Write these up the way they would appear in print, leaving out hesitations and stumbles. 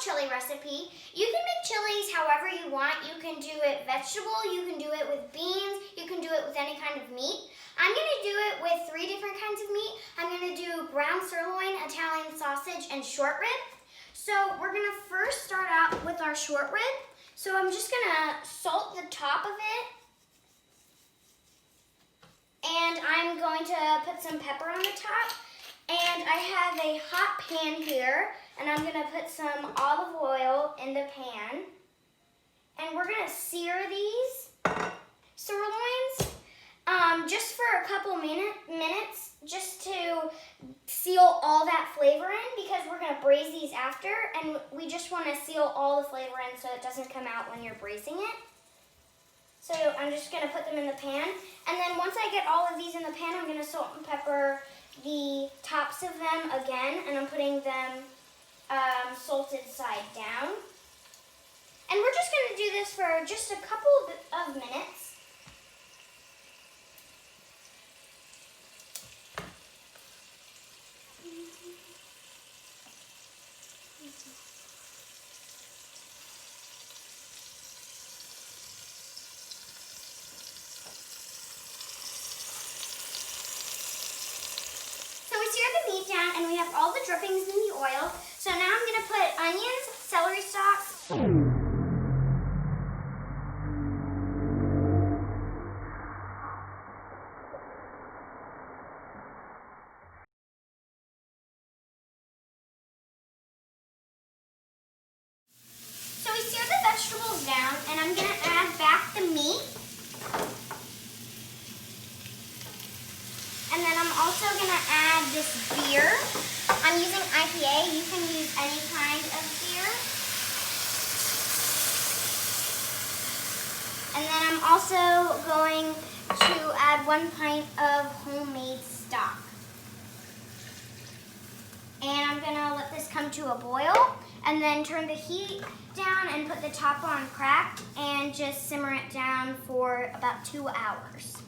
chili recipe. You can make chilies however you want. You can do it vegetable, you can do it with beans, you can do it with any kind of meat. I'm going to do it with 3 different kinds of meat. I'm going to do ground sirloin, Italian sausage, and short rib. So we're going to first start out with our short rib. So I'm just going to salt the top of it. And I'm going to put some pepper on the top. And I have a hot pan here, and I'm going to put some olive oil in the pan. And we're going to sear these sirloins just for a couple minutes, just to seal all that flavor in, because we're going to braise these after, and we just want to seal all the flavor in so it doesn't come out when you're braising it. So I'm just going to put them in the pan, and then once I get all of these in the pan, I'm going to salt and pepper the tops of them again, and I'm putting them salted side down. And we're just going to do this for just a couple of minutes. The meat down, and we have all the drippings in the oil. So now I'm going to put onions, celery stalks, so we sear the vegetables down, and I'm going to add back the meat. And then I'm also going to add this beer. I'm using IPA. You can use any kind of beer. And then I'm also going to add 1 pint of homemade stock. And I'm going to let this come to a boil, and then turn the heat down and put the top on cracked, and just simmer it down for about 2 hours.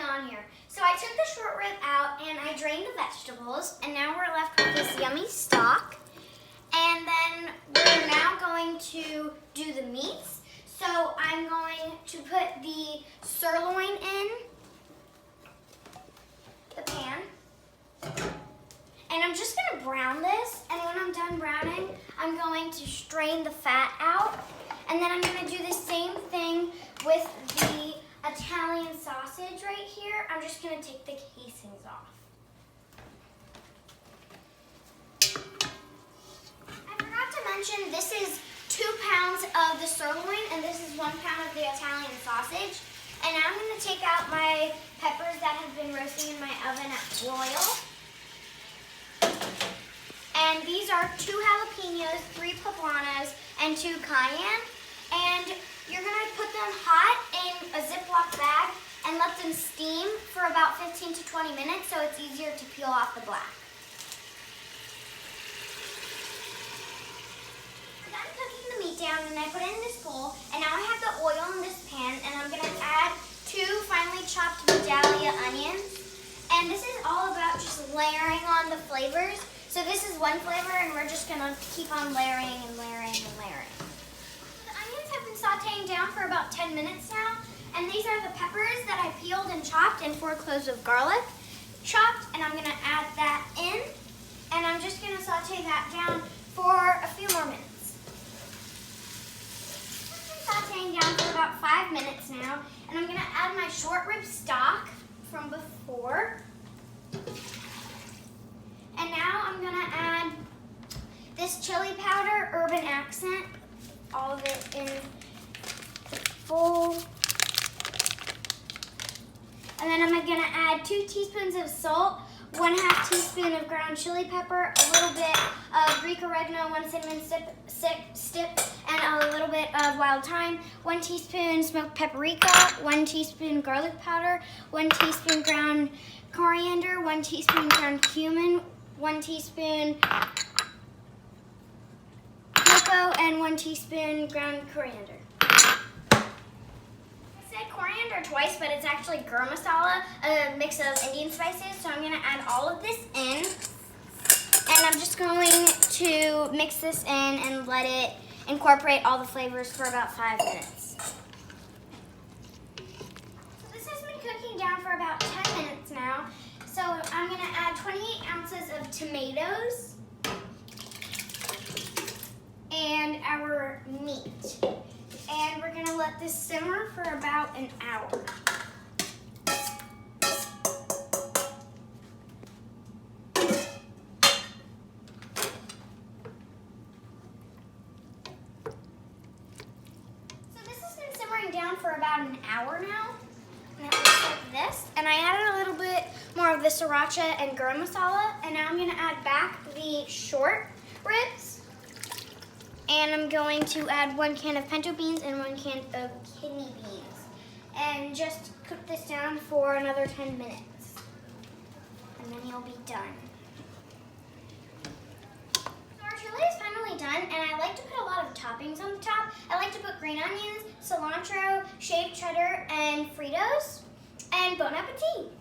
On here. So I took the short rib out and I drained the vegetables, and now we're left with this yummy stock. And then we're now going to do the meats. So I'm going to put the sirloin in the pan. And I'm just going to brown this, and when I'm done browning, I'm going to strain the fat out. And then I'm going to do the same thing with the Italian sausage right here. I'm just going to take the casings off. I forgot to mention, this is 2 pounds of the sirloin, and this is 1 pound of the Italian sausage. And now I'm going to take out my peppers that have been roasting in my oven at broil. And these are 2 jalapenos, 3 poblanos, and 2 cayenne. And you're going to put them hot in a Ziploc bag and let them steam for about 15 to 20 minutes so it's easier to peel off the black. I'm done cooking the meat down, and I put it in this bowl, and now I have the oil in this pan, and I'm going to add 2 finely chopped Vidalia onions. And this is all about just layering on the flavors. So this is one flavor, and we're just going to keep on layering and layering and layering. Have been sauteing down for about 10 minutes now, and these are the peppers that I peeled and chopped, and 4 cloves of garlic chopped, and I'm going to add that in, and I'm just going to saute that down for a few more minutes. I've been sauteing down for about 5 minutes now, and I'm going to add my short rib stock from before, and now I'm going to add this chili powder, Urban Accent, all of it in full. And then I'm going to add 2 teaspoons of salt, 1/2 teaspoon of ground chili pepper, a little bit of Greek oregano, 1 cinnamon stick, and a little bit of wild thyme, 1 teaspoon smoked paprika, 1 teaspoon garlic powder, 1 teaspoon ground coriander, 1 teaspoon ground cumin, 1 teaspoon and 1 teaspoon ground coriander. I said coriander twice, but it's actually garam masala, a mix of Indian spices. So I'm going to add all of this in. And I'm just going to mix this in and let it incorporate all the flavors for about 5 minutes. So this has been cooking down for about 10 minutes now. So I'm going to add 28 ounces of tomatoes and our meat. And we're going to let this simmer for about an hour. Down for about an hour now, and it looks like this. And I added a little bit more of the sriracha and garam masala, and now I'm going to add back the short ribs, and I'm going to add 1 can of pinto beans and 1 can of kidney beans, and just cook this down for another 10 minutes, and then you'll be done. Is finally done, and I like to put a lot of toppings on the top. I like to put green onions, cilantro, shaved cheddar, and Fritos. And bon appetit!